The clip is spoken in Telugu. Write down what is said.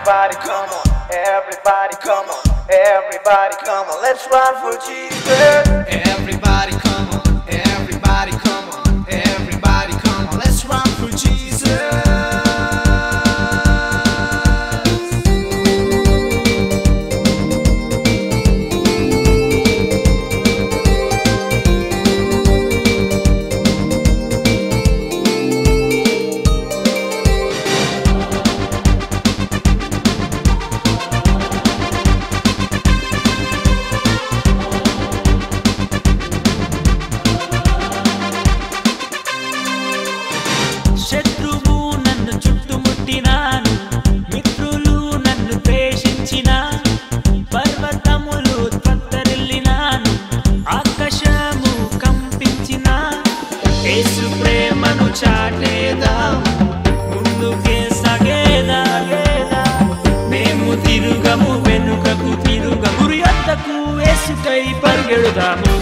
Everybody come on, everybody come on, everybody come on, let's run for Jesus. Everybody come on, everybody come on, everybody come on, let's run for Jesus. శత్రువు నన్ను చుట్టుముట్టినాను, మిత్రులు నన్ను ద్వేషించిన, పర్వతములు తత్తరిల్లినాను, ఆకాశము కంపించిన, యేసు ప్రేమను చాటేదాం, ముందుకే సాగేదా, మేము తిరుగము వెనుకకు తిరుగ, గురి అంతకు యేసుకై పరిగెడుదాము.